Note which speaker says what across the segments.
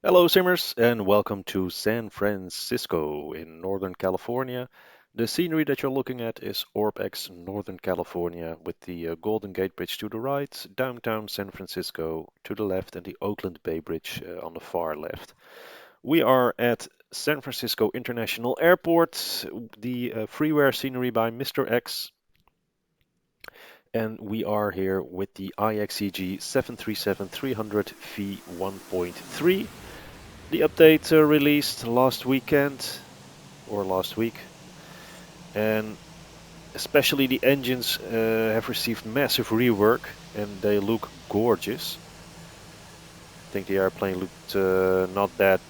Speaker 1: Hello, Simmers, and welcome to San Francisco in Northern California. The scenery that you're looking at is ORBX, Northern California, with the Golden Gate Bridge to the right, downtown San Francisco to the left, and the Oakland Bay Bridge on the far left. We are at San Francisco International Airport, the freeware scenery by Mr. X, and we are here with the Ixeg 737-300 v1.3. The update released last weekend or last week, and especially the engines have received massive rework and they look gorgeous. I think the airplane looked not bad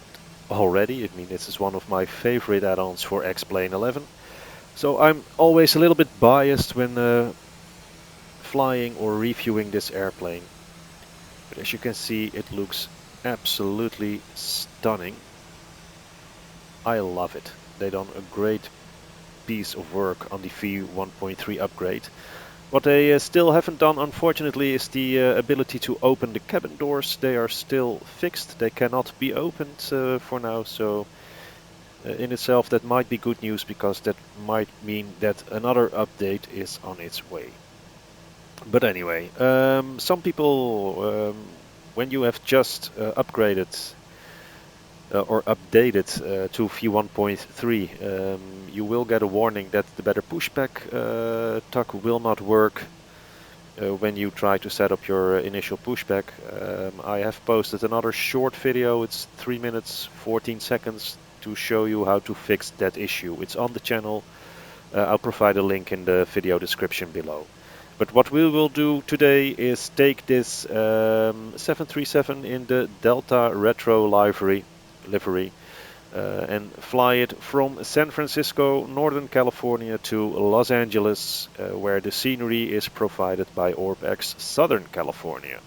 Speaker 1: already. I mean, this is one of my favorite add-ons for X-Plane 11. So I'm always a little bit biased when flying or reviewing this airplane. But as you can see, it looks absolutely stunning. I love it. They done a great piece of work on the v1.3 upgrade. What they still haven't done, unfortunately, is the ability to open the cabin doors. They are still fixed. They cannot be opened for now, so in itself that might be good news because that might mean that another update is on its way. But anyway, some people, when you have just upgraded or updated to v1.3, you will get a warning that the better pushback tuck will not work when you try to set up your initial pushback. I have posted another short video, it's 3 minutes 14 seconds, to show you how to fix that issue. It's on the channel. I'll provide a link in the video description below. But what we will do today is take this 737 in the Delta Retro livery and fly it from San Francisco, Northern California to Los Angeles, where the scenery is provided by ORBX, Southern California.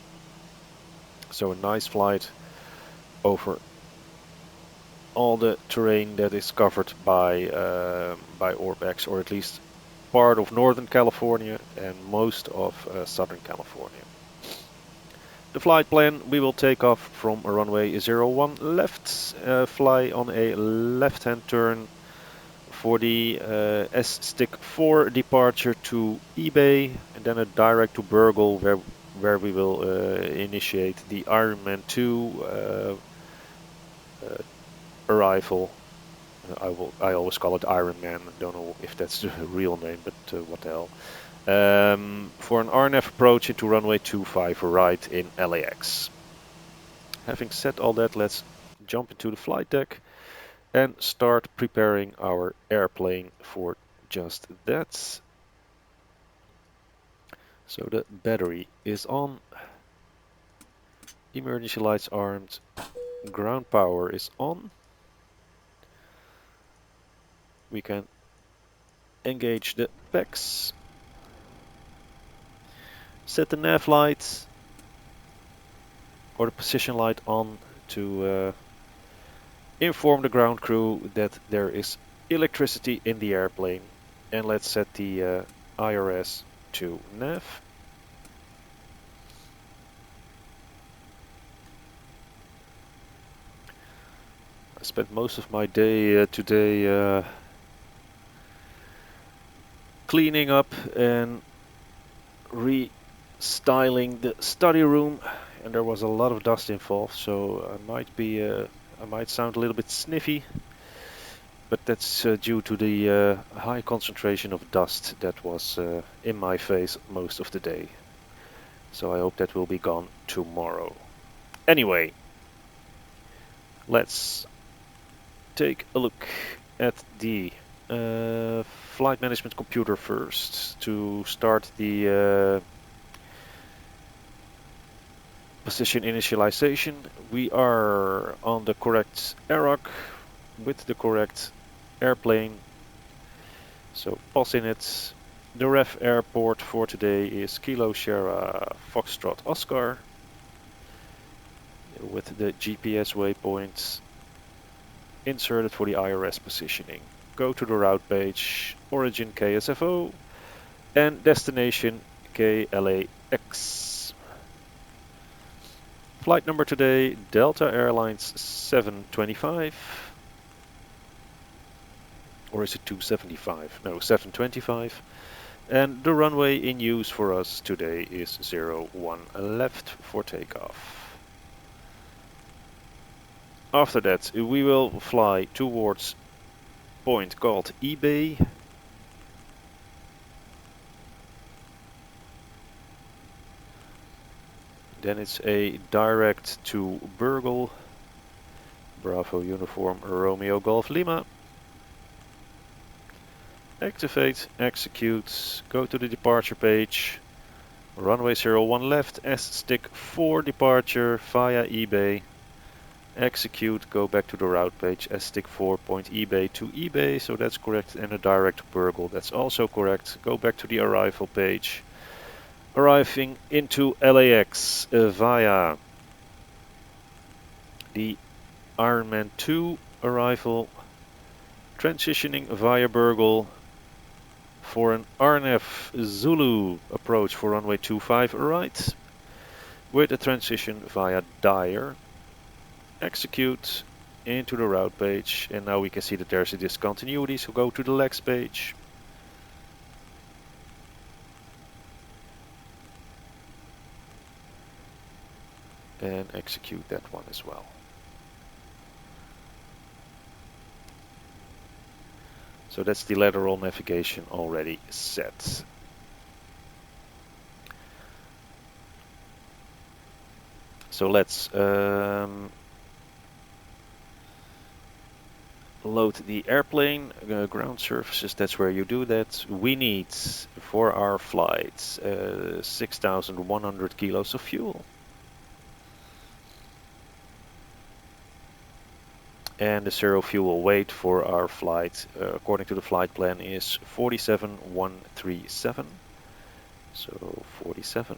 Speaker 1: So a nice flight over all the terrain that is covered by ORBX, or at least part of Northern California and most of Southern California. The flight plan, we will take off from runway 01 left, fly on a left-hand turn for the S-Stick 4 departure to eBay, and then a direct to Burgle where we will initiate the Ironman 2 arrival. I always call it Ironman. I don't know if that's the real name, but what the hell. For an RNF approach into runway 25 right in LAX. Having said all that, let's jump into the flight deck and start preparing our airplane for just that. So the battery is on, emergency lights armed, ground power is on. We can engage the PEX, set the nav light or the position light on to inform the ground crew that there is electricity in the airplane, and let's set the IRS to nav. I spent most of my day today cleaning up and restyling the study room, and there was a lot of dust involved, so I might sound a little bit sniffy, but that's due to the high concentration of dust that was in my face most of the day. So I hope that will be gone tomorrow. Anyway, let's take a look at the flight management computer first to start the position initialization. We are on the correct AROC with the correct airplane, so pass in it. The ref airport for today is Kilo Sierra Foxtrot Oscar with the GPS waypoints inserted for the IRS positioning. Go to the route page, origin KSFO and destination KLAX. Flight number today, Delta Airlines 725. Or is it 275? No, 725. And the runway in use for us today is 01 left for takeoff. After that, we will fly towards point called eBay. Then it's a direct to Burgle, Bravo Uniform Romeo Golf Lima. Activate, execute, go to the departure page, runway 01 left, S-stick 4 departure via eBay. Execute, go back to the route page, S-stick 4 point eBay to eBay, so that's correct, and a direct to Burgle, that's also correct. Go back to the arrival page. Arriving into LAX via the Ironman 2 arrival, transitioning via Burgle for an RNF Zulu approach for runway 25 right, with a transition via Dyer. Execute into the route page, and now we can see that there's a discontinuity, so go to the LAX page. And execute that one as well. So that's the lateral navigation already set. So let's load the airplane, ground surfaces, that's where you do that. We need for our flight 6,100 kilos of fuel. And the zero fuel weight for our flight, according to the flight plan, is 47,137. So 47.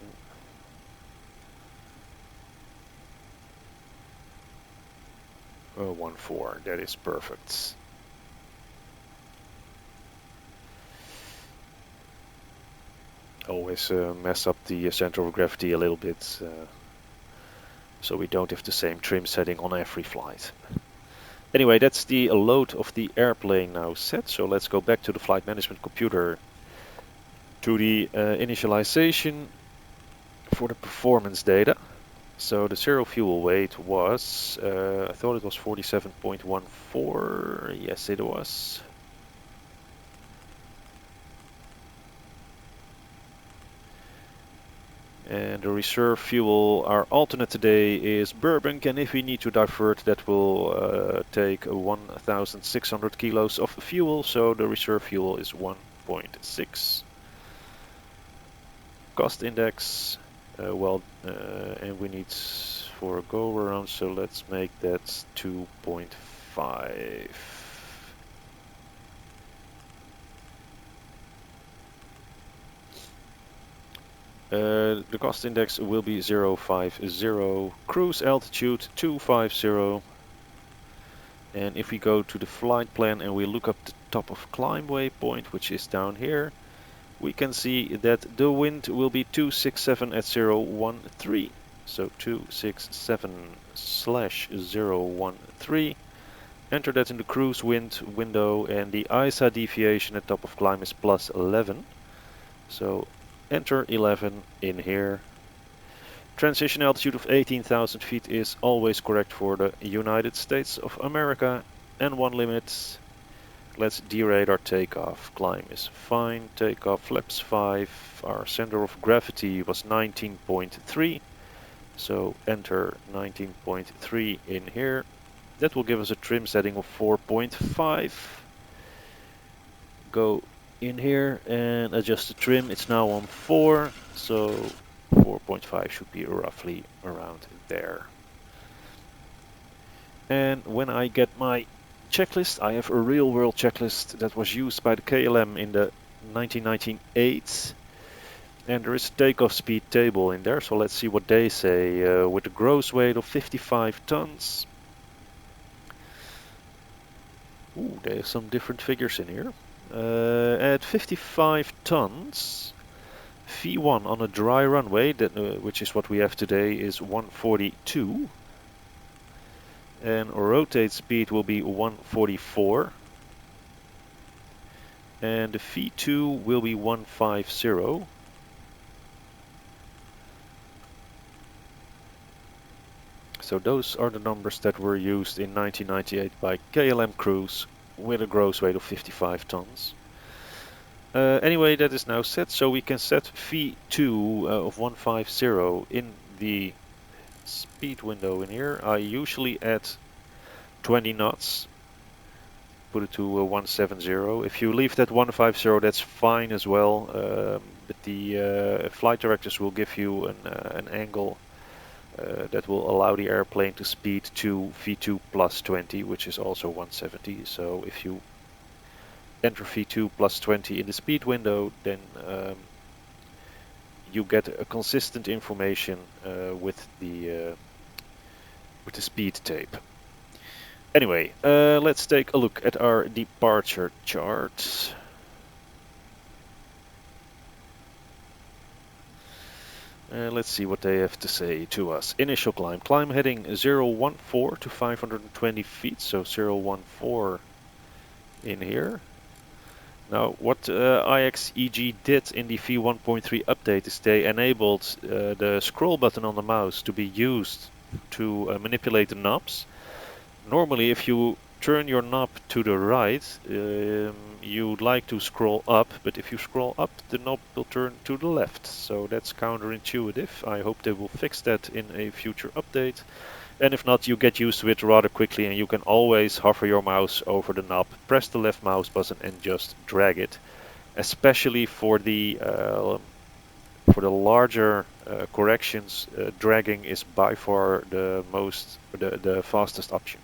Speaker 1: Oh, 14, that is perfect. Always mess up the center of gravity a little bit, so we don't have the same trim setting on every flight. Anyway, that's the load of the airplane now set, so let's go back to the flight management computer to the initialization for the performance data. So the zero fuel weight was, I thought it was 47.14, yes it was. And the reserve fuel, our alternate today is Burbank, and if we need to divert, that will take 1,600 kilos of fuel, so the reserve fuel is 1.6. Cost index, and we need for a go around, so let's make that 2.5. The cost index will be 050, cruise altitude 250, and if we go to the flight plan and we look up the top of climb waypoint, which is down here, we can see that the wind will be 267 at 013, so 267/013. Enter that in the cruise wind window, and the ISA deviation at top of climb is +11, so enter 11 in here. Transition altitude of 18,000 feet is always correct for the United States of America, and one limit. Let's derate our takeoff. Climb is fine. Takeoff flaps 5. Our center of gravity was 19.3, so enter 19.3 in here. That will give us a trim setting of 4.5. Go in here and adjust the trim. It's now on 4, so 4.5 should be roughly around there. And when I get my checklist, I have a real world checklist that was used by the KLM in the 1998, and there is a takeoff speed table in there, so let's see what they say. With a gross weight of 55 tons. Ooh, there are some different figures in here. At 55 tons, V1 on a dry runway, that, which is what we have today, is 142. And rotate speed will be 144. And the V2 will be 150. So those are the numbers that were used in 1998 by KLM crews with a gross weight of 55 tons. Anyway, that is now set, so we can set V2 of 150 in the speed window in here. I usually add 20 knots, put it to 170. If you leave that 150, that's fine as well, but the flight directors will give you an angle that will allow the airplane to speed to V2 plus 20, which is also 170. So if you enter V2 plus 20 in the speed window, then you get a consistent information with the speed tape. Anyway, let's take a look at our departure chart. Let's see what they have to say to us. Initial climb. Climb heading 014 to 520 feet, so 014 in here. Now, what Ixeg did in the v1.3 update is they enabled the scroll button on the mouse to be used to manipulate the knobs. Normally, if you turn your knob to the right, you'd like to scroll up, but if you scroll up, the knob will turn to the left. So that's counterintuitive. I hope they will fix that in a future update. And if not, you get used to it rather quickly, and you can always hover your mouse over the knob, press the left mouse button and just drag it. Especially for the larger corrections, dragging is by far the fastest option.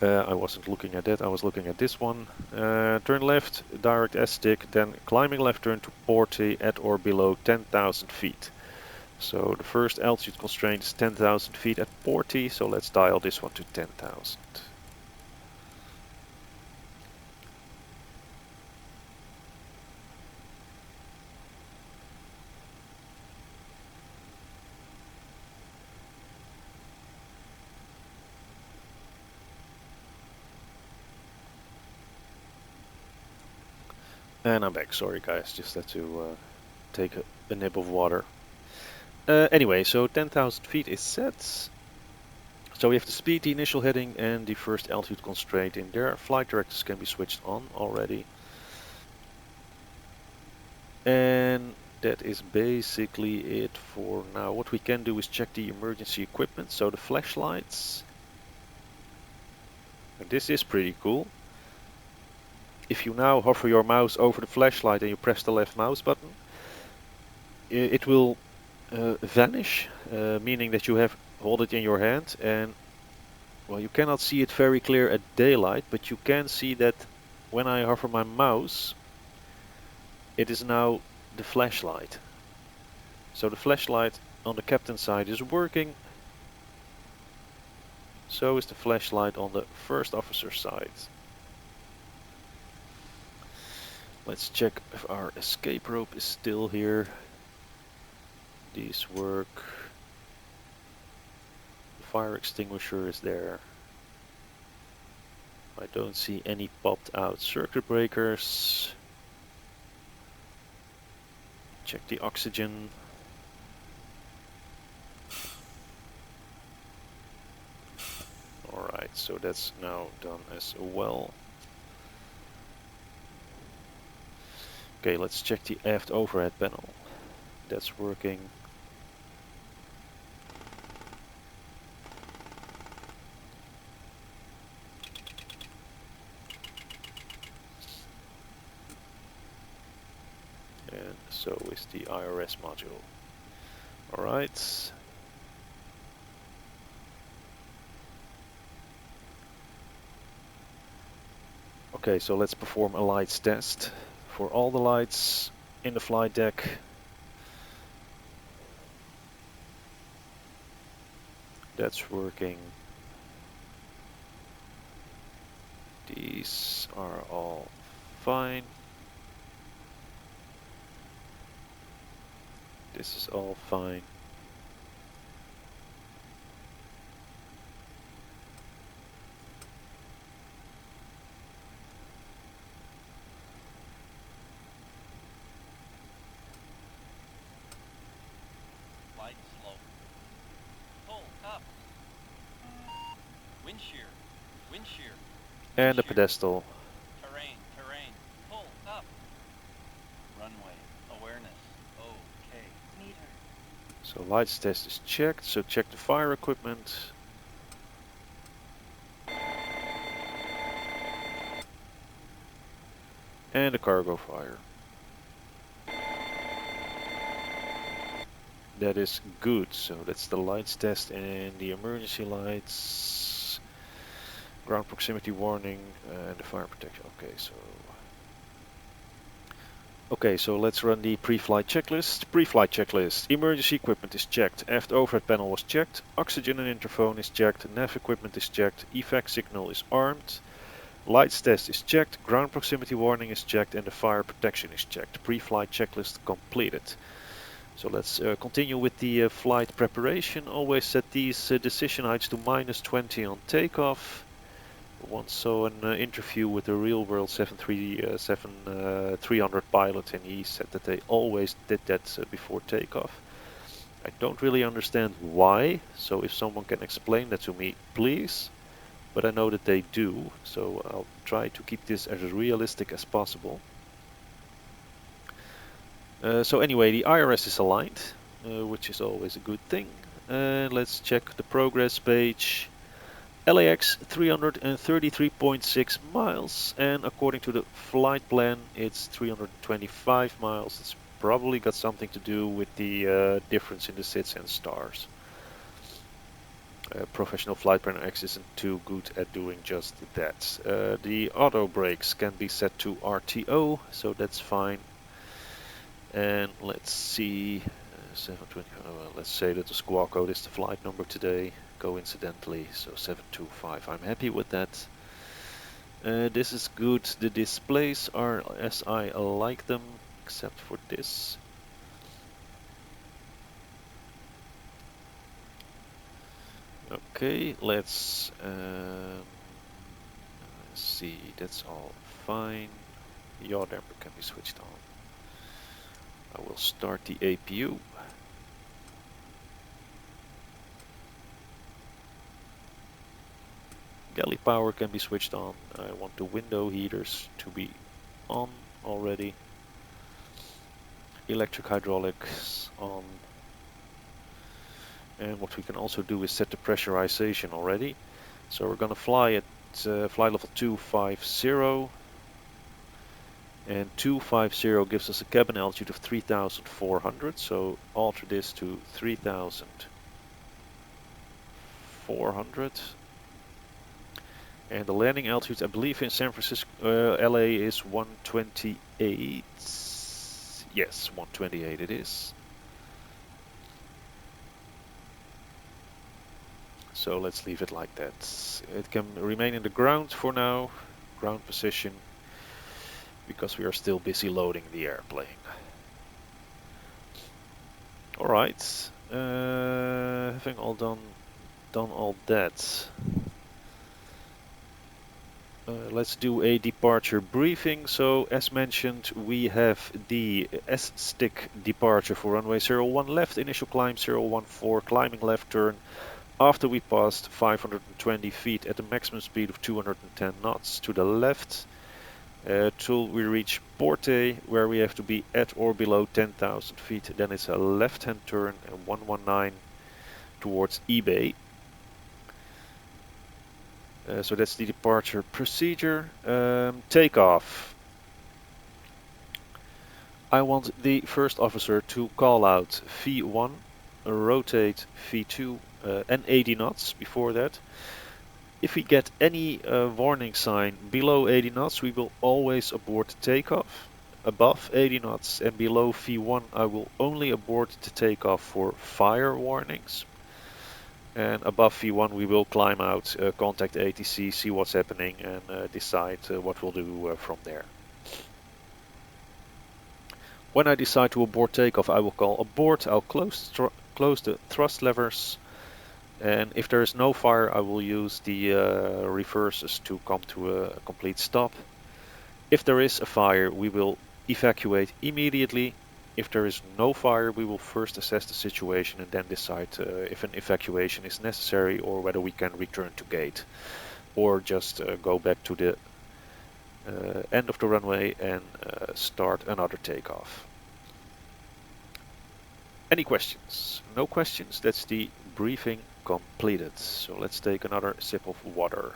Speaker 1: I wasn't looking at that, I was looking at this one. Turn left, direct S stick, then climbing left turn to 40 at or below 10,000 feet. So the first altitude constraint is 10,000 feet at 40, so let's dial this one to 10,000. And I'm back, sorry guys, just had to take a nip of water. Anyway, so 10,000 feet is set. So we have the speed, the initial heading, and the first altitude constraint in there. Flight directors can be switched on already. And that is basically it for now. What we can do is check the emergency equipment. So the flashlights. And this is pretty cool. If you now hover your mouse over the flashlight and you press the left mouse button, it will vanish, meaning that you hold it in your hand, and well, you cannot see it very clear at daylight, but you can see that when I hover my mouse, it is now the flashlight. So the flashlight on the captain side is working, so is the flashlight on the first officer side. Let's check if our escape rope is still here. These work. The fire extinguisher is there. I don't see any popped out circuit breakers. Check the oxygen. Alright, so that's now done as well. Okay, let's check the aft overhead panel. That's working. And so is the IRS module. Alright. Okay, so let's perform a lights test for all the lights in the flight deck. That's working. These are all fine. This is all fine.
Speaker 2: Light slope. Pull up. Wind shear. Wind shear.
Speaker 1: And the
Speaker 2: shear.
Speaker 1: pedestal.
Speaker 2: Terrain. Terrain. Pull up. Runway. Awareness. Okay. Meter.
Speaker 1: So lights test is checked. So check the fire equipment. And the cargo fire. That is good. So that's the lights test and the emergency lights. Ground proximity warning and the fire protection. Okay, so let's run the pre-flight checklist. Pre-flight checklist. Emergency equipment is checked. Aft overhead panel was checked. Oxygen and interphone is checked. Nav equipment is checked. EVAC signal is armed. Lights test is checked. Ground proximity warning is checked. And the fire protection is checked. Pre-flight checklist completed. So let's continue with the flight preparation. Always set these decision heights to -20 on takeoff. Once saw an interview with a real-world 300 pilot, and he said that they always did that before takeoff. I don't really understand why, so if someone can explain that to me, please. But I know that they do, so I'll try to keep this as realistic as possible. So anyway, the IRS is aligned, which is always a good thing. Let's check the progress page. LAX 333.6 miles, and according to the flight plan it's 325 miles. It's probably got something to do with the difference in the sits and stars. Professional flight planner X isn't too good at doing just that. The auto brakes can be set to RTO, so that's fine. And let's see, 720. Let's say that the squawk code is the flight number today, coincidentally, so 725. I'm happy with that. This is good. The displays are as I like them, except for this. Okay, let's see. That's all fine. Yaw damper can be switched on. I will start the APU. Galley power can be switched on. I want the window heaters to be on already. Electric hydraulics on. And what we can also do is set the pressurization already. So we're going to fly at flight level 250. And 250 gives us a cabin altitude of 3,400. So alter this to 3,400. And the landing altitude, I believe in San Francisco, LA is 128. Yes, 128 it is. So let's leave it like that. It can remain in the ground for now, ground position, because we are still busy loading the airplane. Alright, having all done all that. Let's do a departure briefing. So as mentioned, we have the S-stick departure for runway 01 left, initial climb 014, climbing left turn after we passed 520 feet at a maximum speed of 210 knots to the left till we reach Porte, where we have to be at or below 10,000 feet. Then it's a left-hand turn and 119 towards eBay. So that's the departure procedure. Takeoff. I want the first officer to call out V1, rotate V2 and 80 knots before that. If we get any warning sign below 80 knots, we will always abort takeoff. Above 80 knots and below V1, I will only abort the takeoff for fire warnings. And above V1 we will climb out, contact ATC, see what's happening and decide what we'll do from there. When I decide to abort takeoff, I will call abort. I'll close the thrust levers, and if there is no fire, I will use the reverses to come to a complete stop. If there is a fire, we will evacuate immediately. If there is no fire, we will first assess the situation and then decide if an evacuation is necessary or whether we can return to gate or just go back to the end of the runway and start another takeoff. Any questions? No questions? That's the briefing completed. So let's take another sip of water.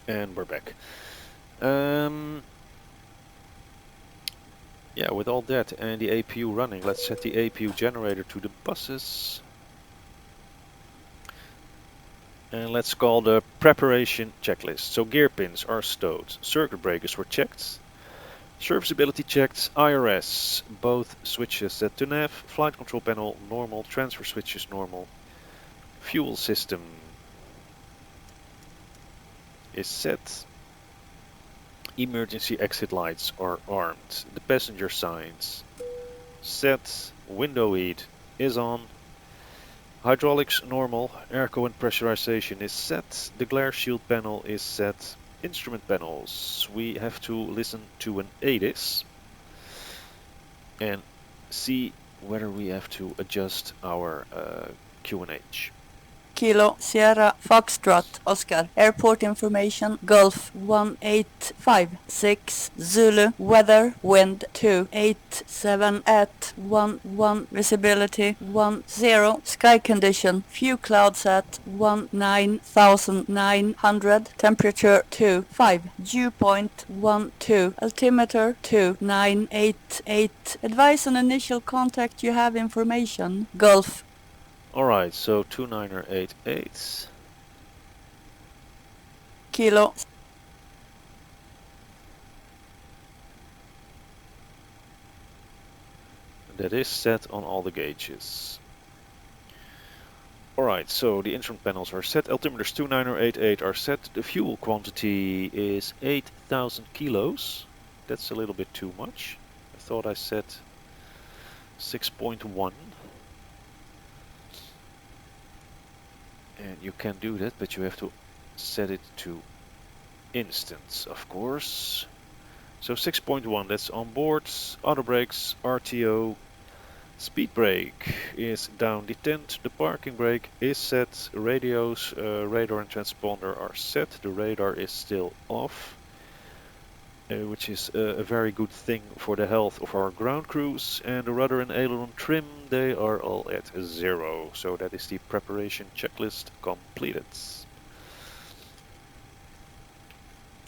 Speaker 1: And we're back. Yeah, with all that and the APU running, let's set the APU generator to the buses. And let's call the preparation checklist. So gear pins are stowed, circuit breakers were checked, serviceability checked, IRS, both switches set to nav, flight control panel normal, transfer switches normal, fuel system is set, emergency exit lights are armed, the passenger signs set, window heat is on, hydraulics normal, airco and pressurization is set, the glare shield panel is set, instrument panels, we have to listen to an ADIS and see whether we have to adjust our QNH.
Speaker 3: Kilo Sierra Foxtrot Oscar Airport information Gulf 1856 Zulu weather wind 287 at 11 visibility 10 sky condition few clouds at 19,900 temperature 25 dew point 12 altimeter 2988 advise on initial contact you have information Gulf.
Speaker 1: Alright, so 2988.
Speaker 3: Kilo.
Speaker 1: That is set on all the gauges. Alright, so the instrument panels are set, altimeters 2988 are set, the fuel quantity is 8,000 kilos. That's a little bit too much. I thought I set 6.1. And you can do that, but you have to set it to instance, of course. So 6.1, that's on board. Auto brakes, RTO. Speed brake is down detent. The parking brake is set. Radios, radar and transponder are set. The radar is still off, which is a very good thing for the health of our ground crews. And the rudder and aileron trim, they are all at 0. So that is the preparation checklist completed.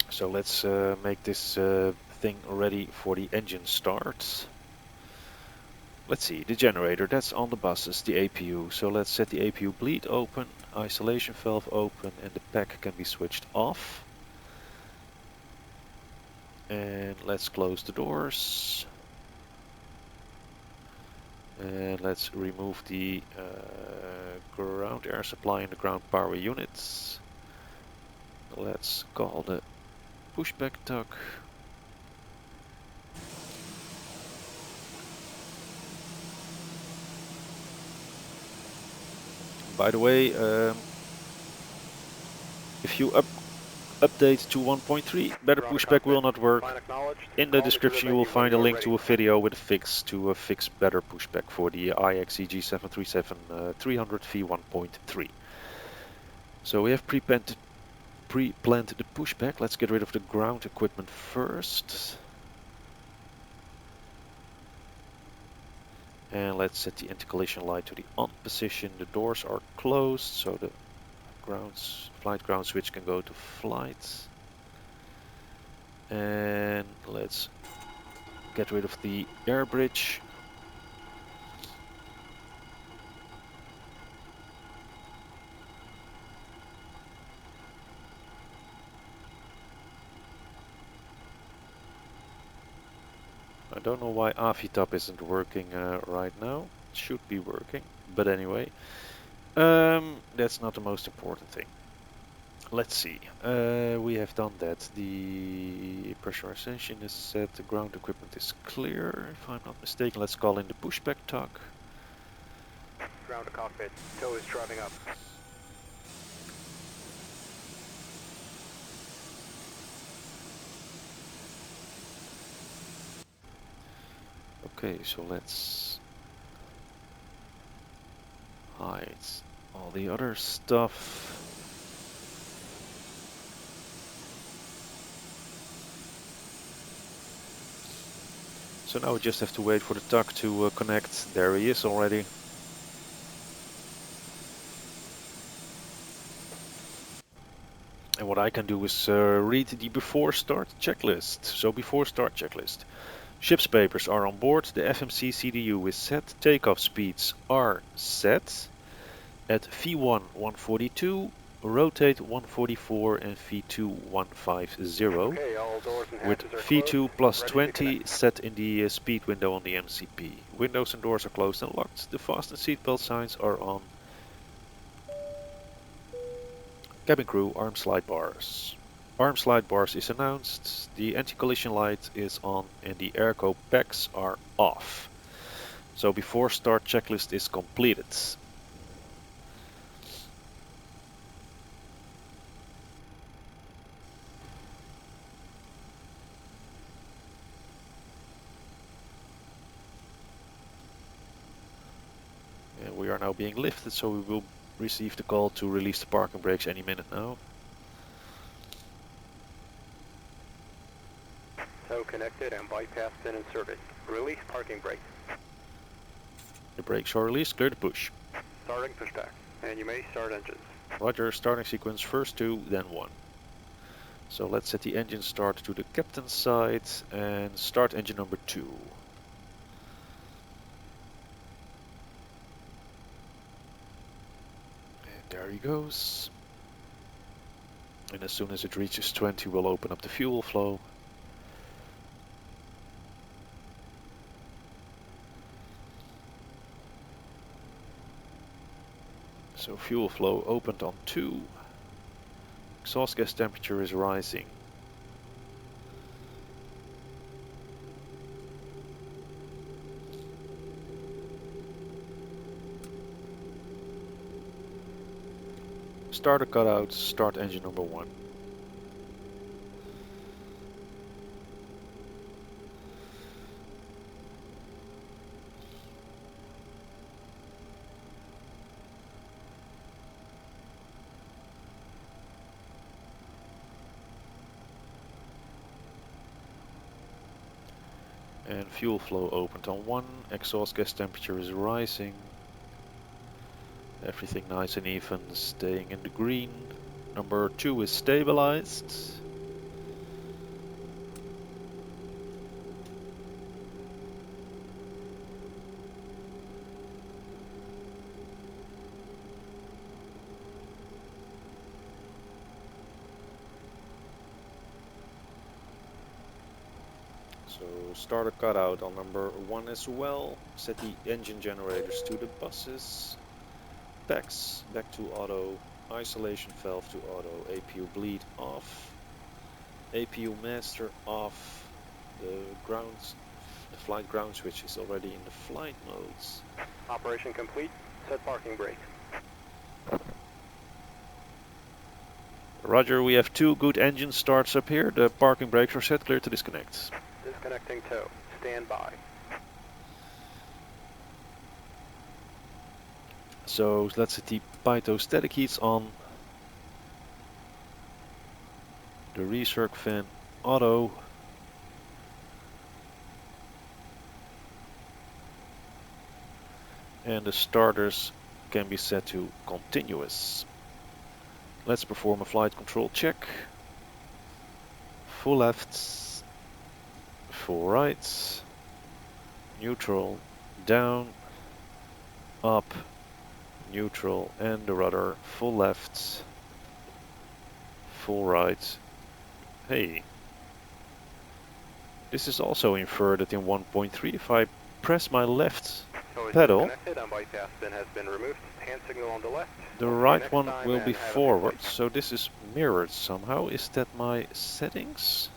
Speaker 1: So let's make this thing ready for the engine start. Let's see, the generator, that's on the buses, the APU. So let's set the APU bleed open, isolation valve open, and the pack can be switched off. And let's close the doors. And let's remove the ground air supply and the ground power units. Let's call the pushback tuck. By the way, if you update to 1.3, better pushback will not work. In the description you will find a link to a video with a fix to fix better pushback for the Ixeg 737-300 v1.3. So we have pre-planned the pushback. Let's get rid of the ground equipment first. And let's set the anti-collision light to the on position. The doors are closed, so the flight ground switch can go to flight. And let's get rid of the air bridge. I don't know why AFITAP isn't working right now. should be working, but anyway, that's not the most important thing. Let's see, we have done that. The pressurization is set, the ground equipment is clear, if I'm not mistaken. Let's call in the pushback tug.
Speaker 4: Ground to cockpit, tow is driving up.
Speaker 1: Okay, so let's hide all the other stuff. So now we just have to wait for the tug to connect. There he is already. And what I can do is read the before start checklist. So before start checklist. Ship's papers are on board, the FMC CDU is set, takeoff speeds are set at V1 142, rotate 144 and V2 150.
Speaker 4: Okay, all doors and
Speaker 1: With
Speaker 4: hatches are
Speaker 1: V2
Speaker 4: closed,
Speaker 1: plus
Speaker 4: ready to
Speaker 1: 20
Speaker 4: connect.
Speaker 1: set in the speed window on the MCP. Windows and doors are closed and locked, the fasten seatbelt signs are on. Cabin crew, arm slide bars. Arm slide bars is announced, the anti-collision light is on and the airco packs are off. So before start checklist is completed. And we are now being lifted, so we will receive the call to release the parking brakes any minute now.
Speaker 4: Tow connected and bypass been inserted. Release parking brake.
Speaker 1: The brakes are released, clear the push.
Speaker 4: Starting pushback. And you may start engines.
Speaker 1: Roger, starting sequence first 2, then 1. So let's set the engine start to the captain's side and start engine number 2. And there he goes. And as soon as it reaches 20, we'll open up the fuel flow. So fuel flow opened on 2. Exhaust gas temperature is rising. Starter cutout, start engine number 1. And fuel flow opened on 1, exhaust gas temperature is rising. Everything nice and even, staying in the green. Number 2 is stabilized. So starter cutout on number 1 as well. Set the engine generators to the buses. Packs back to auto. Isolation valve to auto. APU bleed off. APU master off. The flight ground switch is already in the flight modes.
Speaker 4: Operation complete. Set parking brake.
Speaker 1: Roger, we have 2 good engine starts up here. The parking brakes are set, clear to disconnect.
Speaker 4: Disconnecting tow. Stand by.
Speaker 1: So let's set the Python static heats on. The recirc fan auto. And the starters can be set to continuous. Let's perform a flight control check. Full left, full right, neutral, down, up, neutral, and the rudder full left, full right. Hey, this is also inverted in 1.3. If I press my left
Speaker 4: Hoist
Speaker 1: pedal.
Speaker 4: disconnected and bypass pin has been removed. Hand signal on the left.
Speaker 1: The
Speaker 4: We'll see you
Speaker 1: right
Speaker 4: next
Speaker 1: one
Speaker 4: time
Speaker 1: will
Speaker 4: and
Speaker 1: be
Speaker 4: have a safe
Speaker 1: forward,
Speaker 4: flight.
Speaker 1: so this is mirrored somehow. Is that my settings?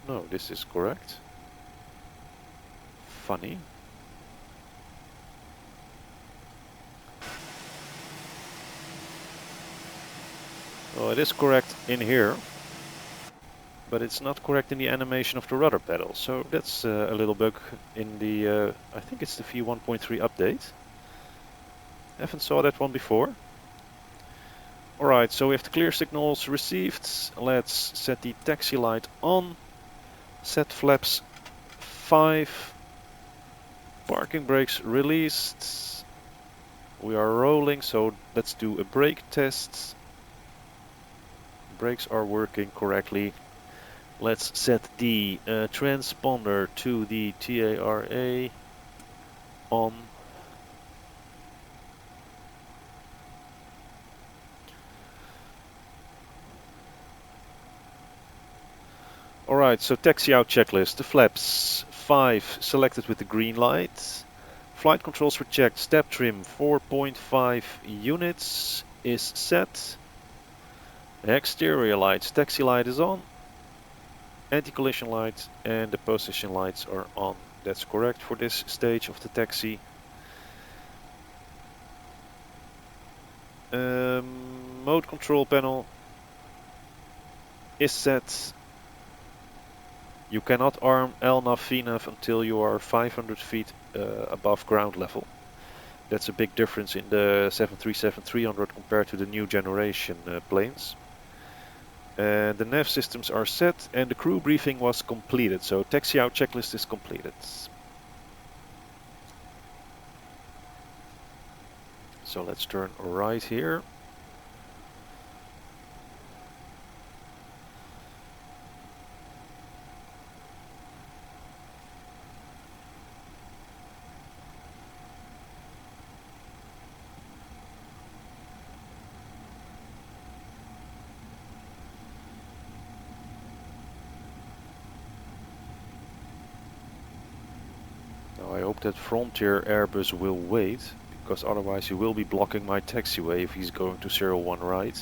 Speaker 1: No, this is correct. Funny. Oh, it is correct in here, but it's not correct in the animation of the rudder pedal. So that's a little bug in the, I think it's the v1.3 update. Haven't saw that one before. Alright, so we have the clear signals received. Let's set the taxi light on. Set flaps 5. Parking brakes released. We are rolling, so let's do a brake test. Brakes are working correctly. Let's set the transponder to the TARA on. Alright, so taxi out checklist. The flaps 5 selected with the green light. Flight controls were checked. Step trim 4.5 units is set. Exterior lights, taxi light is on. Anti-collision light and the position lights are on. That's correct for this stage of the taxi. Mode control panel is set. You cannot arm LNAV VNAV until you are 500 feet above ground level. That's a big difference in the 737-300 compared to the new generation planes. And the nav systems are set and the crew briefing was completed. So taxi out checklist is completed. So let's turn right here. Now I hope that Frontier Airbus will wait, because otherwise he will be blocking my taxiway if he's going to 01 right,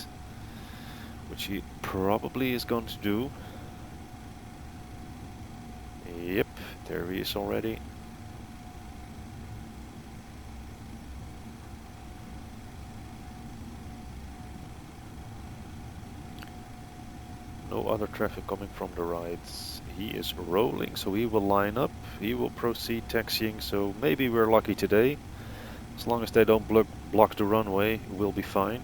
Speaker 1: which he probably is going to do. Yep, there he is already. No other traffic coming from the right. He is rolling, so he will line up. He will proceed taxiing, so maybe we're lucky today. As long as they don't block the runway, we'll be fine.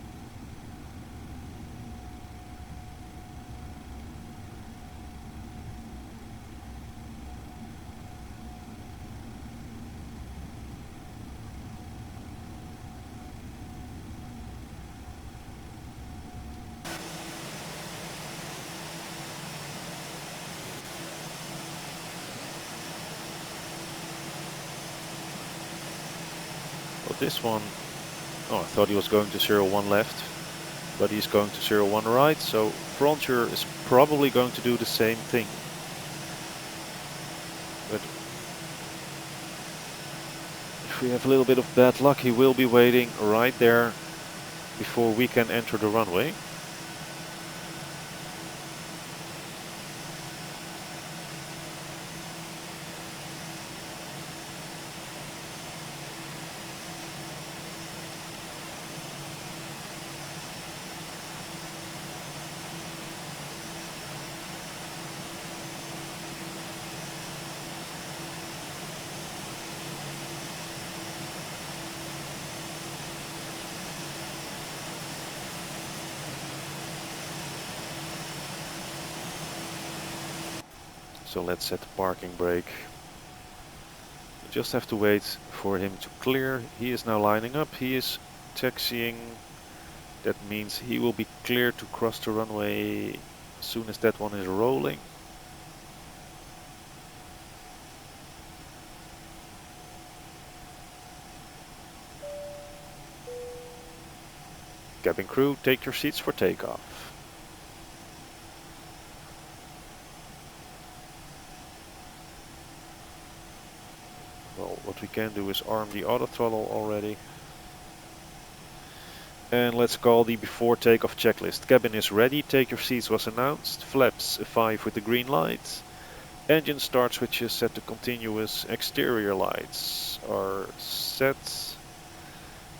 Speaker 1: Well, this one, oh, I thought he was going to 01 left, but he's going to 01 right, so Frontier is probably going to do the same thing. But if we have a little bit of bad luck, he will be waiting right there before we can enter the runway. So let's set the parking brake. We just have to wait for him to clear. He is now lining up. He is taxiing. That means he will be clear to cross the runway as soon as that one is rolling. Cabin crew, take your seats for takeoff. we can do is arm the auto throttle already. And let's call the before takeoff checklist. Cabin is ready, take your seats was announced. Flaps 5 with the green light. Engine start switches set to continuous. Exterior lights are set.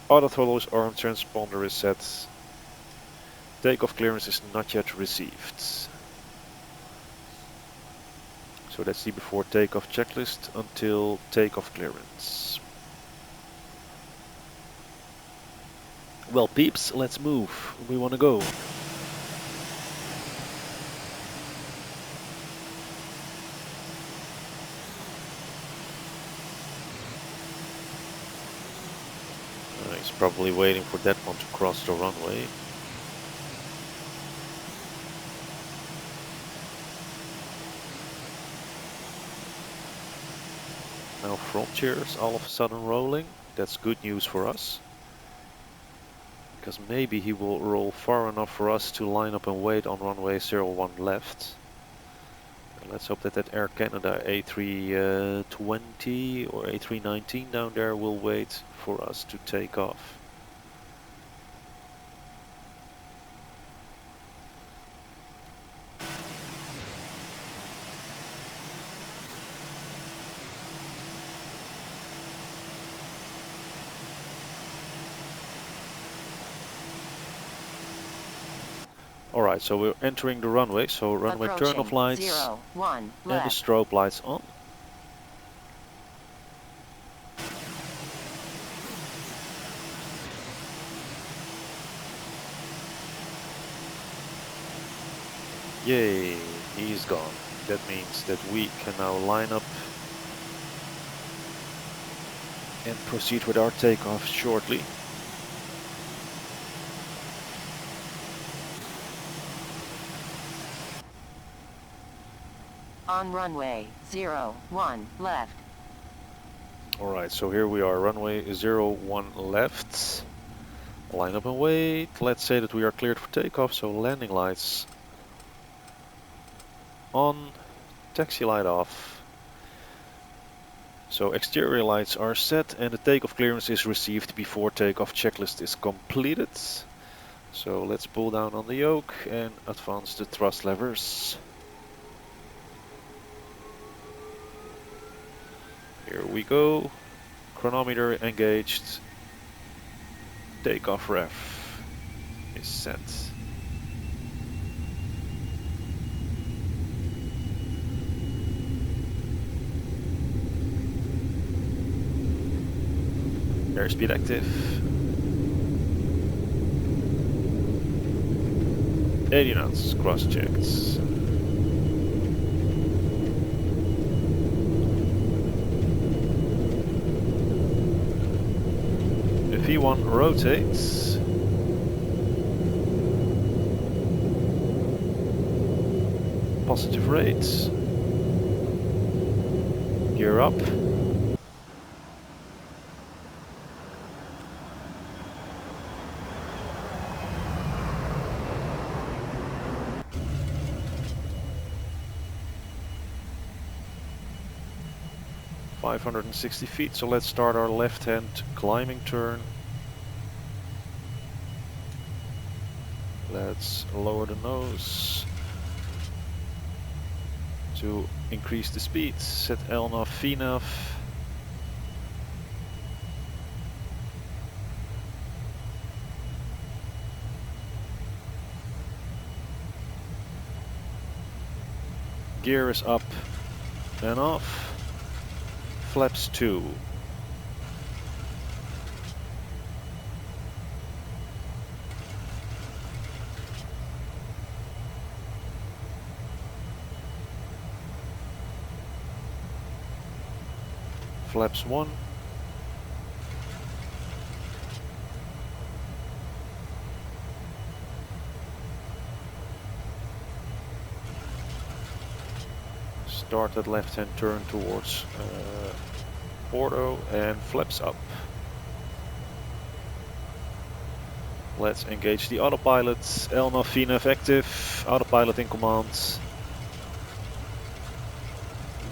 Speaker 1: Auto throttle is armed, transponder is set. Takeoff clearance is not yet received. So that's the before takeoff checklist until takeoff clearance. Well peeps, let's move. We want to go. He's probably waiting for that one to cross the runway. Now Frontiers all of a sudden rolling. That's good news for us. Because maybe he will roll far enough for us to line up and wait on runway 01 left. And let's hope that that Air Canada A320 or A319 down there will wait for us to take off. Alright, so we're entering the runway, so runway turn-off lights
Speaker 5: 01
Speaker 1: and the
Speaker 5: left.
Speaker 1: strobe lights on. Yay, he's gone. That means that we can now line up and proceed with our takeoff shortly.
Speaker 5: On runway 01 left.
Speaker 1: Alright, so here we are, runway 01 left. Line up and wait. Let's say that we are cleared for takeoff, so landing lights on, taxi light off. So exterior lights are set and the takeoff clearance is received before takeoff checklist is completed. So let's pull down on the yoke and advance the thrust levers. Here we go. Chronometer engaged. Takeoff ref is set. Airspeed active. 80 knots, cross checked. The V1 rotates. Positive rates. Gear up. .560 feet, so let's start our left-hand climbing turn. Let's lower the nose to increase the speed. Set LNAV, VNAV. Gear is up and off. Flaps 2. Flaps 1. Start that left-hand turn towards Porto and flaps up. Let's engage the autopilot. LNAV, VNAV active. Autopilot in command.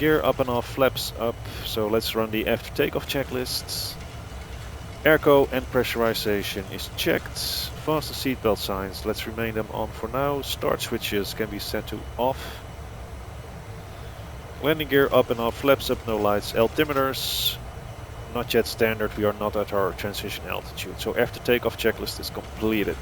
Speaker 1: Gear up and off, flaps up. So let's run the after takeoff checklists. Airco and pressurization is checked. Fasten seatbelt signs, let's remain them on for now. Start switches can be set to off. Landing gear up and off, flaps up, no lights. Altimeters, not yet standard, we are not at our transition altitude. So after takeoff checklist is completed.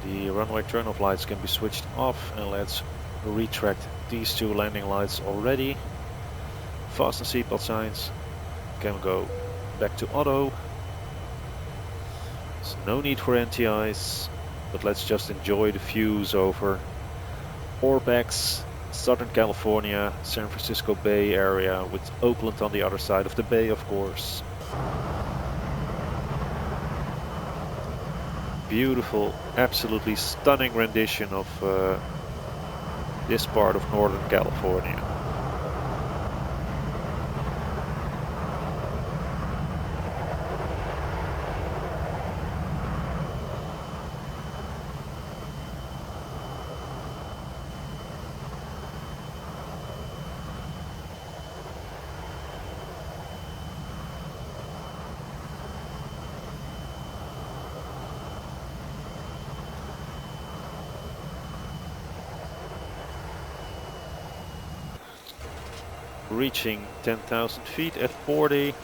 Speaker 1: The runway turn-off lights can be switched off, and let's retract these two landing lights already. Fasten seatbelt signs can go back to auto. There's no need for NTIs, but let's just enjoy the views over ORBX, Southern California, San Francisco Bay area, with Oakland on the other side of the bay, of course. Beautiful, absolutely stunning rendition of this part of Northern California. Reaching 10,000 feet at 40.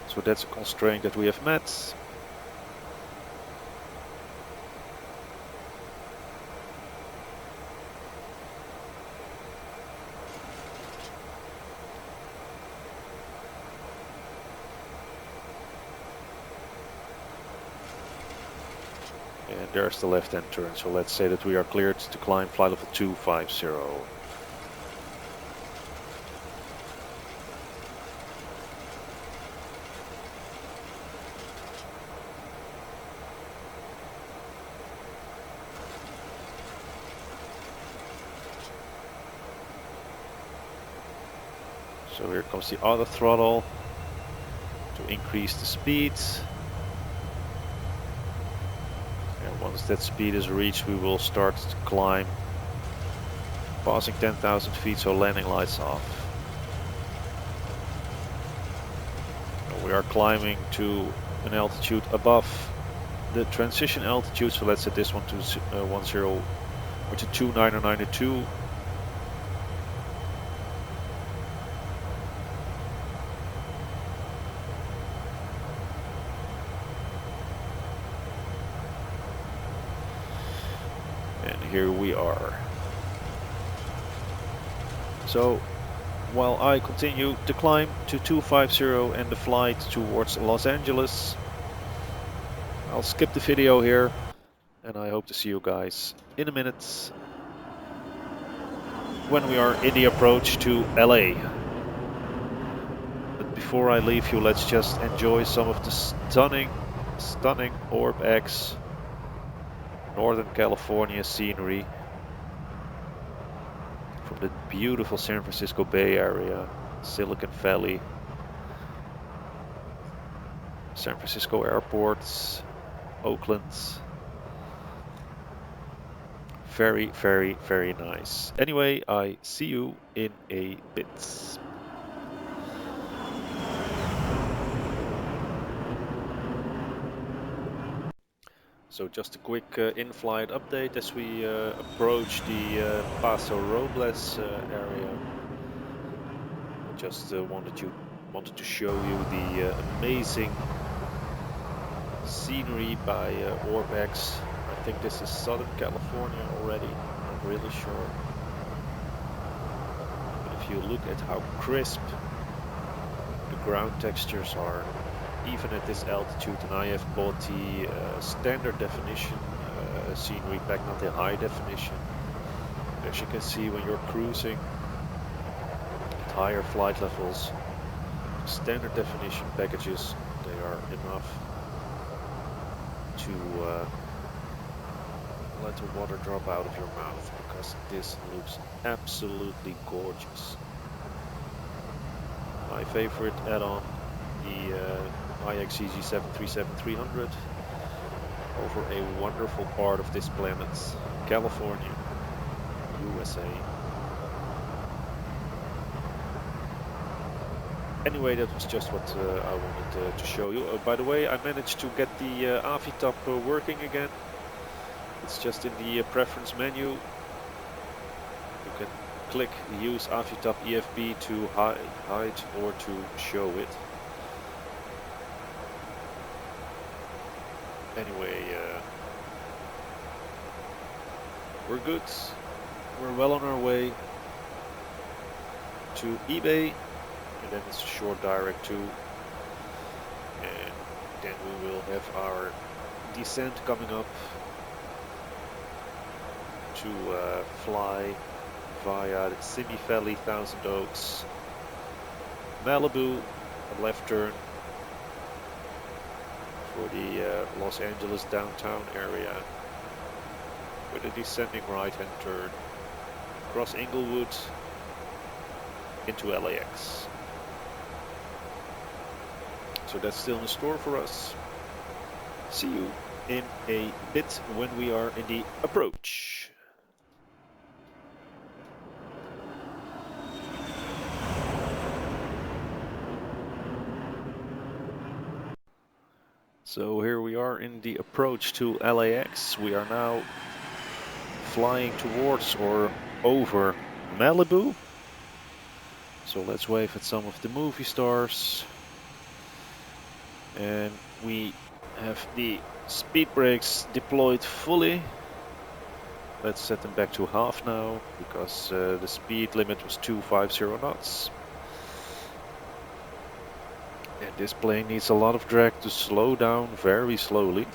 Speaker 1: So that's a constraint that we have met. And there's the left-hand turn, so let's say that we are cleared to climb flight level 250. So here comes the auto throttle to increase the speed. And once that speed is reached, we will start to climb, passing 10,000 feet, so landing lights off. And we are climbing to an altitude above the transition altitude, so let's set this one to 10, or to 2992. Here we are. So while I continue to climb to 250 and the flight towards Los Angeles, I'll skip the video here, and I hope to see you guys in a minute when we are in the approach to LA. But before I leave you, let's just enjoy some of the stunning ORBX Northern California scenery from the beautiful San Francisco Bay area, Silicon Valley, San Francisco Airport, Oakland. Very, very, very nice. Anyway, I see you in a bit. So just a quick in-flight update as we approach the Paso Robles area. I just wanted to show you the amazing scenery by ORBX. I think this is Southern California already, not really sure. But if you look at how crisp the ground textures are, even at this altitude, and I have bought the standard definition scenery pack, not the high definition. As you can see, when you're cruising at higher flight levels, standard definition packages, they are enough to let the water drop out of your mouth, because this looks absolutely gorgeous. My favorite add-on, the Ixeg 737-300, over a wonderful part of this planet, California, USA. Anyway, that was just what I wanted to show you. By the way, I managed to get the Avitap working again. It's just in the preference menu. You can click use Avitap EFB to hide or to show it. Anyway, we're good. We're well on our way to eBay, and then it's a short direct to, and then we will have our descent coming up to fly via the Simi Valley, Thousand Oaks, Malibu, a left turn for the Los Angeles downtown area, with a descending right-hand turn across Inglewood into LAX. So that's still in store for us. See you in a bit when we are in the approach. So here we are in the approach to LAX. We are now flying towards or over Malibu. So let's wave at some of the movie stars. And we have the speed brakes deployed fully. Let's set them back to half now, because the speed limit was 250 knots. And this plane needs a lot of drag to slow down very slowly.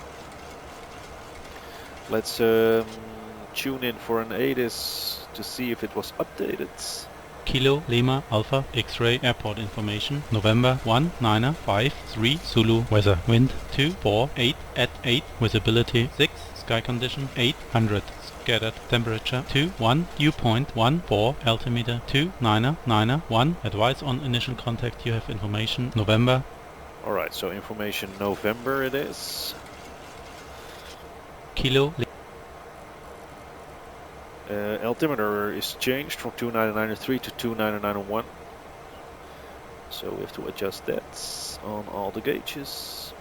Speaker 1: Let's tune in for an ATIS to see if it was updated.
Speaker 6: Kilo Lima Alpha X-ray airport information. November 1953 Zulu weather. Wind 248 at 8. Visibility 6. Sky condition 800. Scattered temperature 21. Dew point 14. Altimeter 2991. Advice on initial contact. You have information. November.
Speaker 1: Alright, so information November it is.
Speaker 6: Kilo
Speaker 1: Altimeter is changed from 2993 to 2991. So we have to adjust that on all the gauges.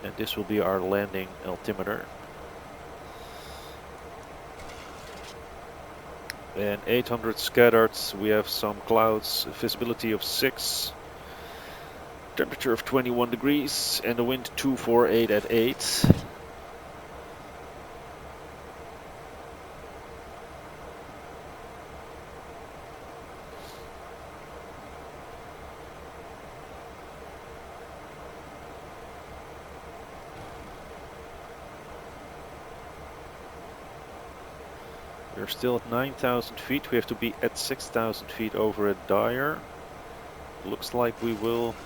Speaker 1: And this will be our landing altimeter. And 800 scattered, we have some clouds, visibility of 6, temperature of 21 degrees, and the wind 248 at 8. We're still at 9,000 feet. We have to be at 6,000 feet over at Dyer. Looks like we will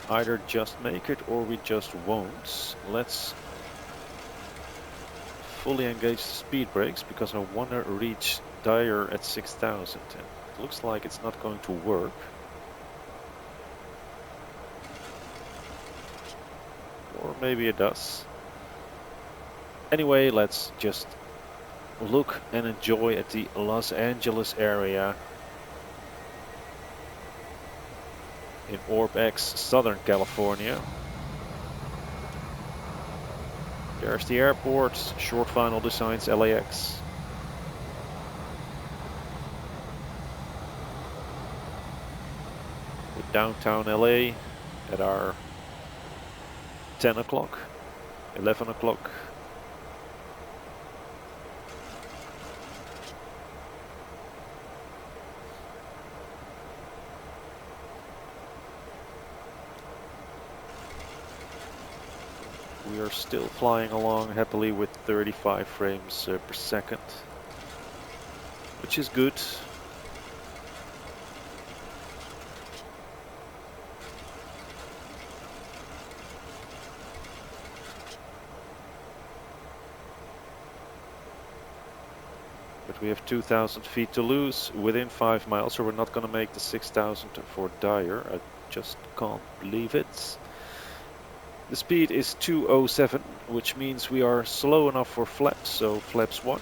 Speaker 1: either just make it or we just won't. Let's fully engage the speed brakes, because I want to reach Dyer at 6,000. And it looks like it's not going to work. Or maybe it does. Anyway, let's just look and enjoy at the Los Angeles area in ORBX, Southern California. There's the airport, short final designs LAX. With downtown LA at our 10 o'clock, 11 o'clock. We are still flying along happily with 35 frames per second, which is good. But we have 2,000 feet to lose within 5 miles, so we're not going to make the 6,000 for Dyer. I just can't believe it. The speed is 207, which means we are slow enough for flaps, so flaps 1.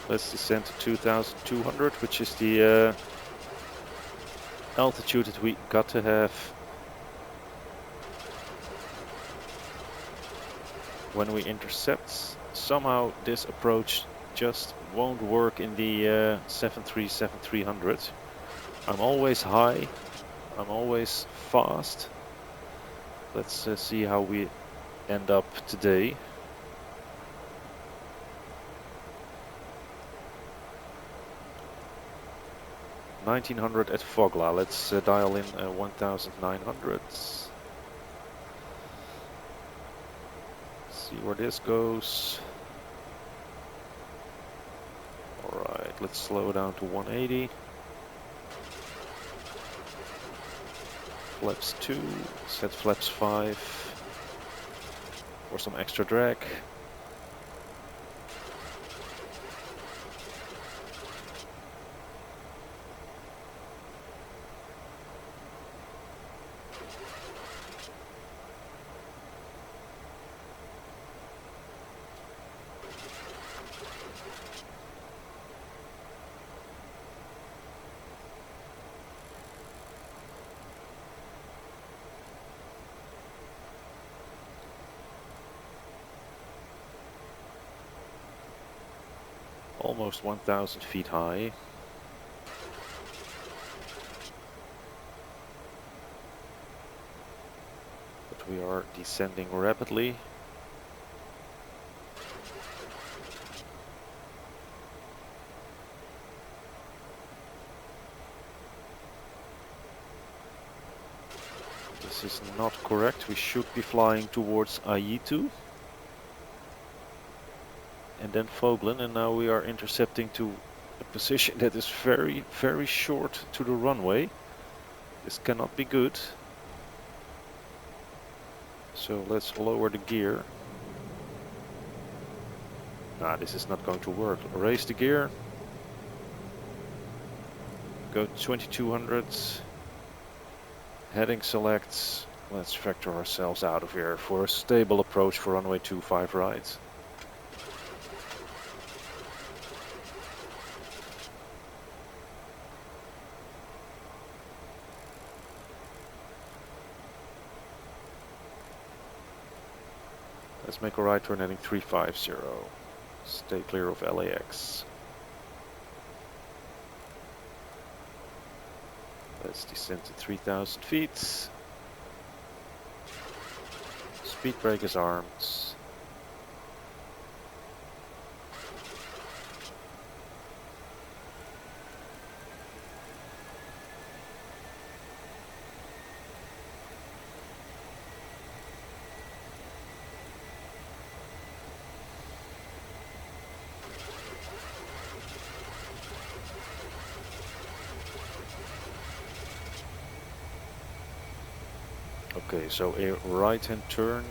Speaker 1: Let's descend to 2,200, which is the altitude that we got to have when we intercept. Somehow this approach just won't work in the 737-300. I'm always high, I'm always fast. Let's see how we end up today. 1900 at Fogla. Let's dial in 1900. See where this goes. Alright, let's slow down to 180. Flaps 2, set flaps 5 for some extra drag. Almost 1,000 feet high. But we are descending rapidly. This is not correct. We should be flying towards Aitu. And then Vogelen, and now we are intercepting to a position that is very, very short to the runway. This cannot be good. So let's lower the gear. Ah, this is not going to work. Raise the gear. Go 2200. Heading select. Let's vector ourselves out of here for a stable approach for runway 25 right. Let's make a right turn heading 350. Stay clear of LAX. Let's descend to 3,000 feet. Speed brake is armed. Okay, so a right-hand turn.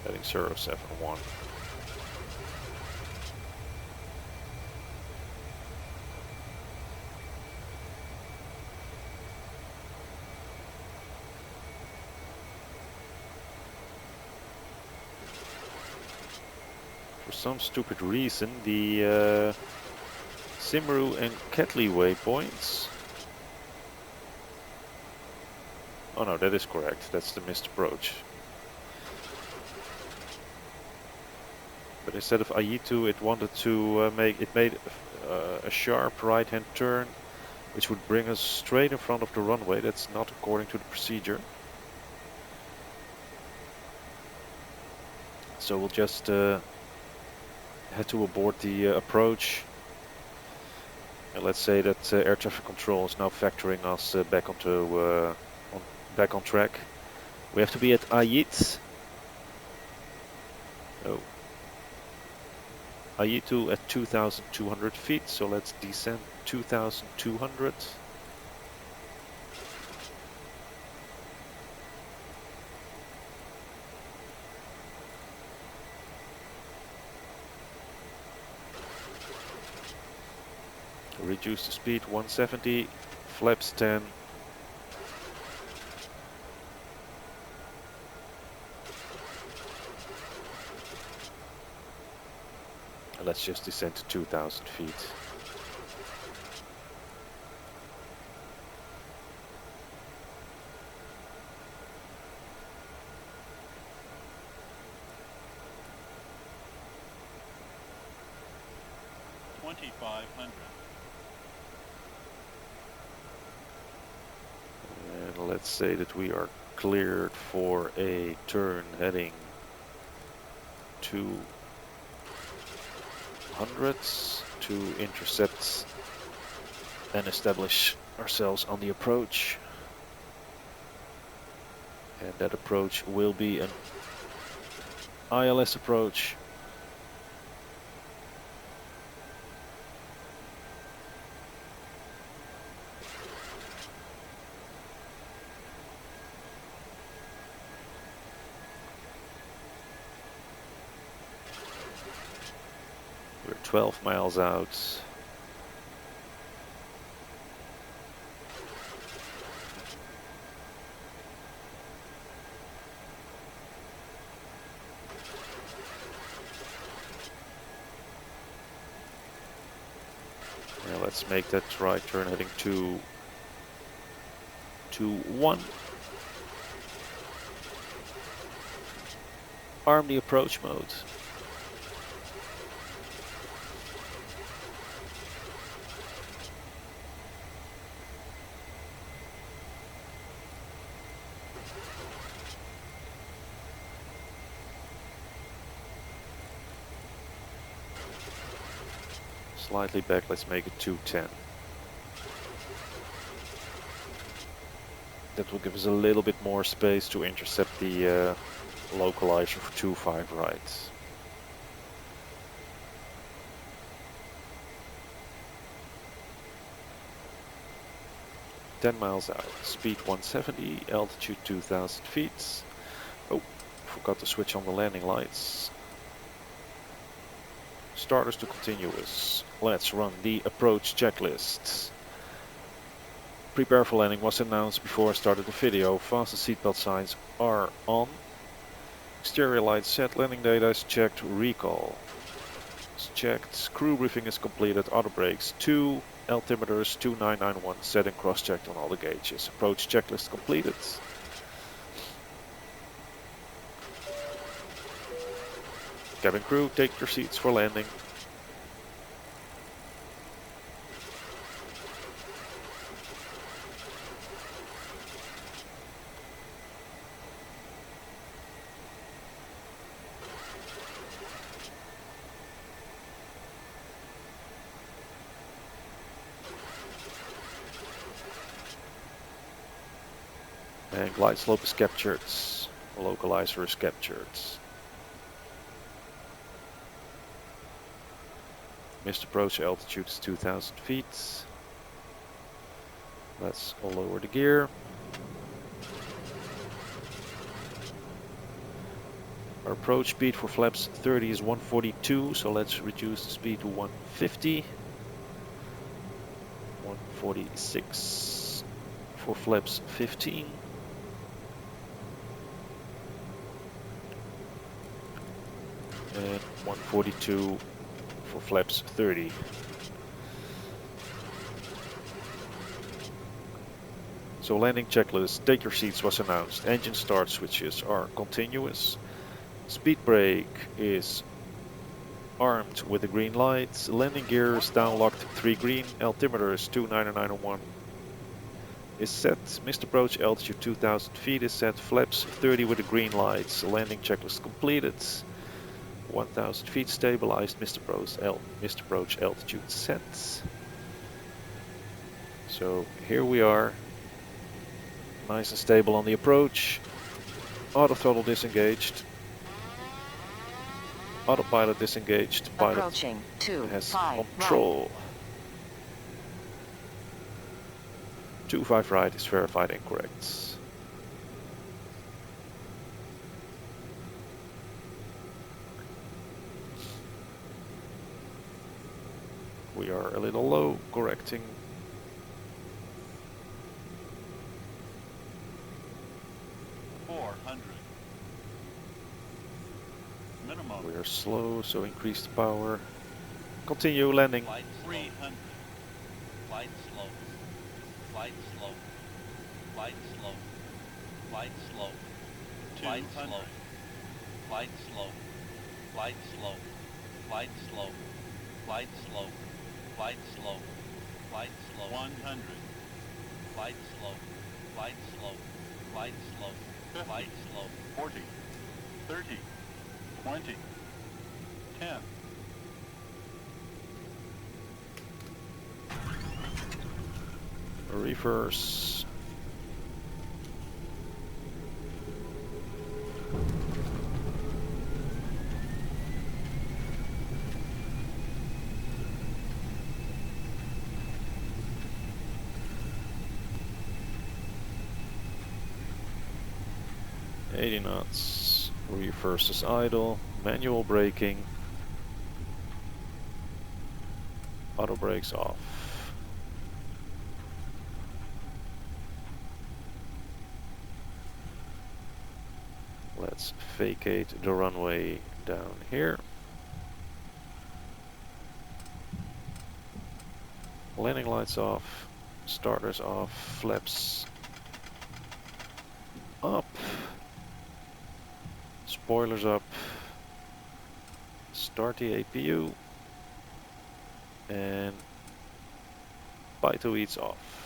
Speaker 1: Heading 071. For some stupid reason, the Simru and Ketley waypoints. Oh no, that is correct. That's the missed approach. But instead of Aitu, it wanted to made a sharp right-hand turn, which would bring us straight in front of the runway. That's not according to the procedure. So we'll just head to abort the approach. And let's say that air traffic control is now factoring us back onto back on track. We have to be at Ayit. Oh. Aitu at 2,200 feet, so let's descend 2,200. Reduce the speed 170, flaps 10. And let's just descend to 2,000 feet. And let's say that we are cleared for a turn heading 200 to intercept and establish ourselves on the approach. And that approach will be an ILS approach. We're 12 miles out. Now let's make that right turn heading to 1. Arm the approach mode. Slightly back, let's make it 210. That will give us a little bit more space to intercept the localizer for 25 right. Ten miles out, speed 170, altitude 2,000 feet. Oh, forgot to switch on the landing lights. Starters to continuous. Let's run the approach checklist. Prepare for landing was announced before I started the video. Fasten seatbelt signs are on. Exterior lights set. Landing data is checked. Recall is checked. Crew briefing is completed. Auto brakes 2. Altimeters 2991 set and cross-checked on all the gauges. Approach checklist completed. Cabin crew, take your seats for landing. And glide slope is captured. Localizer is captured. Missed approach altitude is 2000 feet. Let's lower the gear. Our approach speed for flaps 30 is 142, so let's reduce the speed to 150. 146 for flaps 15. And 142 for flaps 30. So landing checklist, take your seats was announced. Engine start switches are continuous. Speed brake is armed with a green light. Landing gear is down locked 3 green. Altimeter is 29901 is set. Missed approach altitude 2000 feet is set. Flaps 30 with the green lights. Landing checklist completed. 1000 feet stabilized. Missed approach altitude set. So here we are. Nice and stable on the approach. Auto throttle disengaged. Autopilot disengaged. Pilot
Speaker 5: Approaching
Speaker 1: has
Speaker 5: 25
Speaker 1: control. 25 right is verified incorrect. We are a little low, correcting.
Speaker 2: Minimum.
Speaker 1: We are slow, so increase the power. Continue landing.
Speaker 2: Flight 300. Flight slow. Flight slow. Flight slow. Flight slow. Flight slow. Flight slow. Flight slow. Flight slow. Flight slow. Flight slow. Flight slow. 100. Flight slow. Flight slow. Flight slow. Flight slow. 40. 30. 20. 10.
Speaker 1: Reverse. Eighty knots. Reverse is idle. Manual braking. Auto brakes off. Let's vacate the runway down here. Landing lights off, starters off, flaps up, spoilers up, start the APU, and Python off.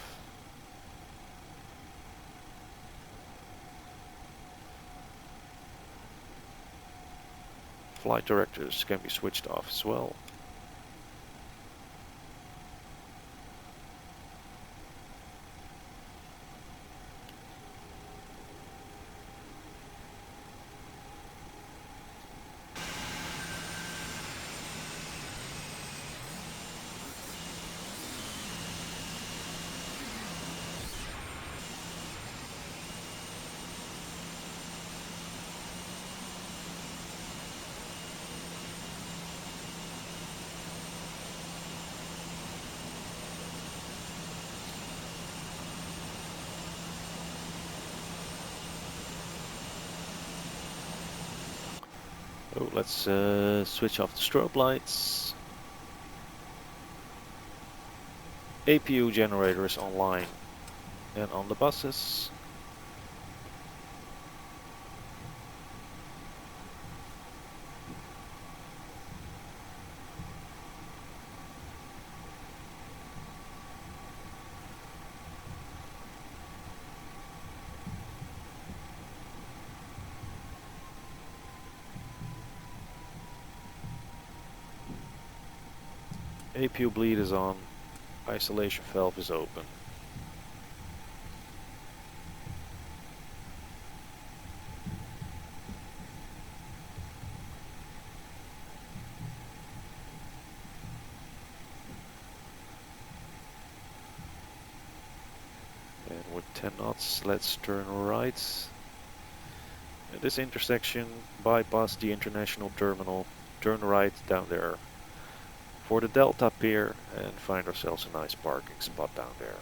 Speaker 1: Flight directors can be switched off as well. So let's switch off the strobe lights. APU generator is online and on the buses. APU bleed is on, isolation valve is open. 10 knots, let's turn right. At this intersection, bypass the international terminal, turn right down there for the Delta Pier and find ourselves a nice parking spot down there.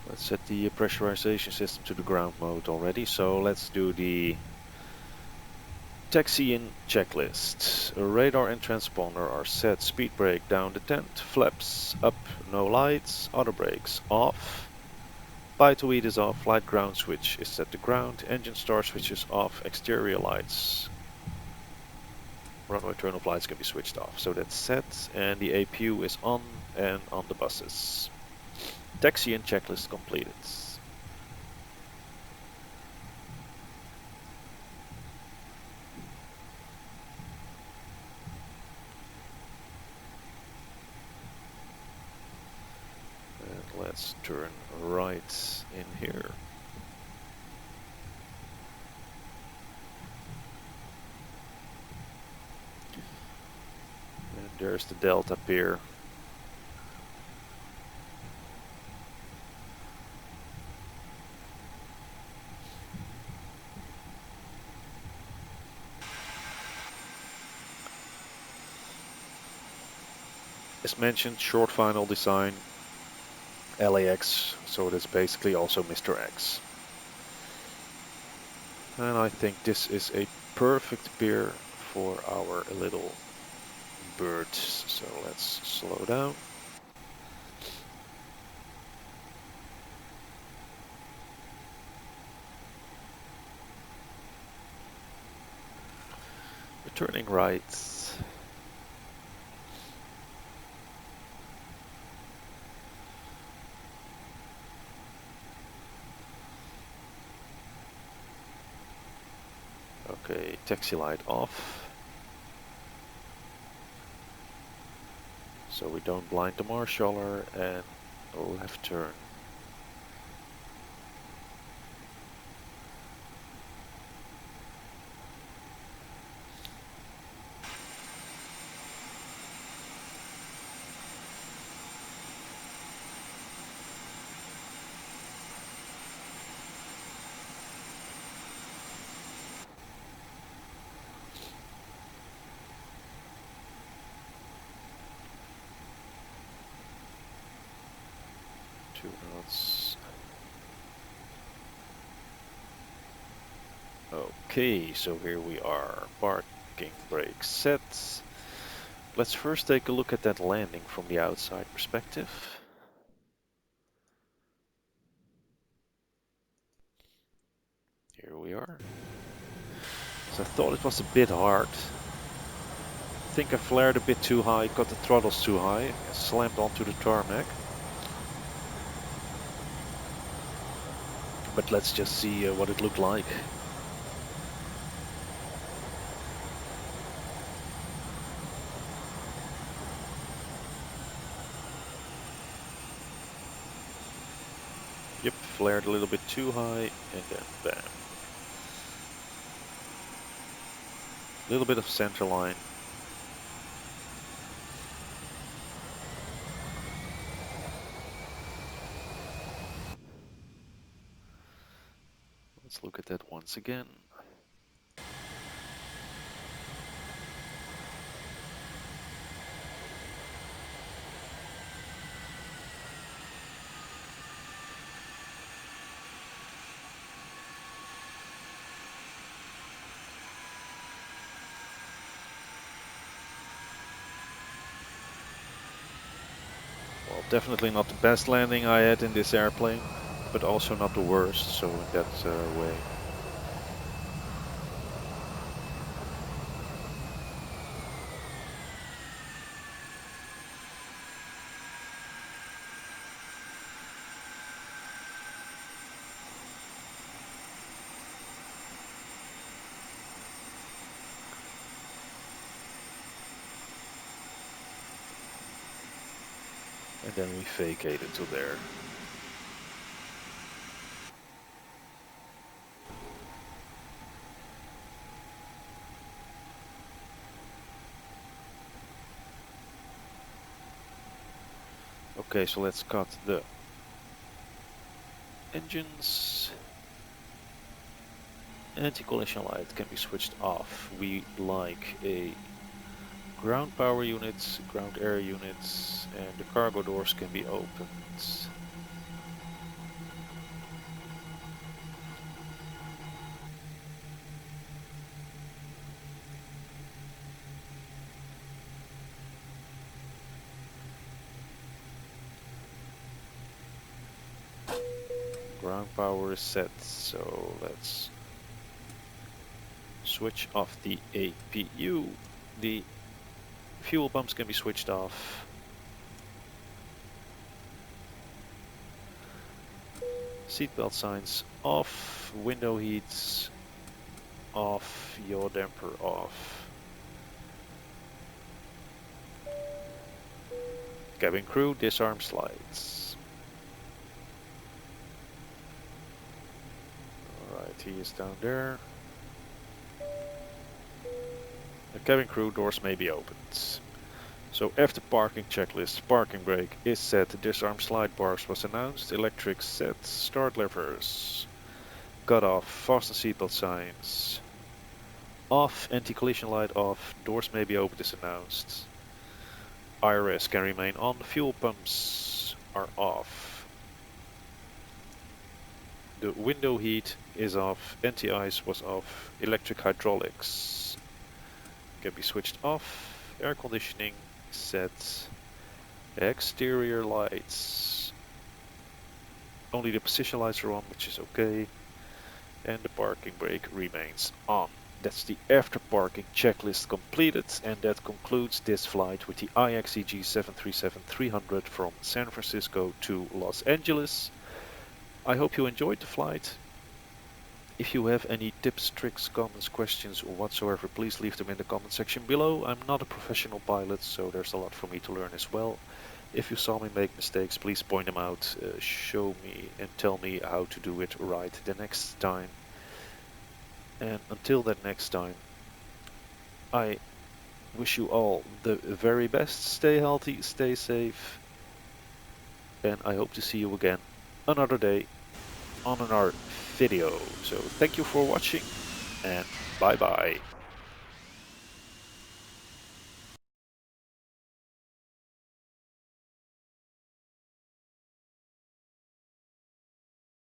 Speaker 1: Let's set the pressurization system to the ground mode already, so let's do the taxi-in checklist. Radar and transponder are set, speed brake down the tent, flaps up, no lights, auto brakes off, light to weed is off, light ground switch is set to ground, engine start switch is off, exterior lights, runway turn-off lights can be switched off. So that's set, and the APU is on and on the buses. Taxi and checklist completed. And let's turn right in here. And there's the Delta Pier. As mentioned, short final design, LAX, so that's basically also Mr. X. And I think this is a perfect pier for our little birds. So let's slow down. We're turning right. Okay, taxi light off. So we don't blind the marshaller, and a left turn. Knots. Okay, so here we are, parking brake set. Let's first take a look at that landing from the outside perspective. Here we are. So I thought it was a bit hard. I think I flared a bit too high, got the throttles too high, and slammed onto the tarmac. But let's just see what it looked like. Yep, flared a little bit too high, and then bam. A little bit of center line. Let's look at that once again. Well, definitely not the best landing I had in this airplane, but also not the worst, so in that way. And then we vacated to there. Okay, so let's cut the engines. Anti-collision light can be switched off. We like a ground power unit, ground air units, and the cargo doors can be opened. Ground power is set, so let's switch off the APU. The fuel pumps can be switched off. Seatbelt signs off, window heats off, yaw damper off. Cabin crew disarm slides. Alright, he is down there. The cabin crew doors may be opened. So after parking checklist, parking brake is set, disarm slide bars was announced, electric set, start levers, cut off, fasten seatbelt signs, off, anti-collision light off, doors may be opened is announced, IRS can remain on, fuel pumps are off, the window heat is off, anti-ice was off, electric hydraulics can be switched off, air conditioning set, exterior lights, only the position lights are on, which is okay, and the parking brake remains on. That's the after parking checklist completed, and that concludes this flight with the Ixeg 737-300 from San Francisco to Los Angeles. I hope you enjoyed the flight. If you have any tips, tricks, comments, questions or whatsoever, please leave them in the comment section below. I'm not a professional pilot, so there's a lot for me to learn as well. If you saw me make mistakes, please point them out, show me and tell me how to do it right the next time. And until that next time, I wish you all the very best. Stay healthy, stay safe, and I hope to see you again another day on another video. So thank you for watching and bye bye.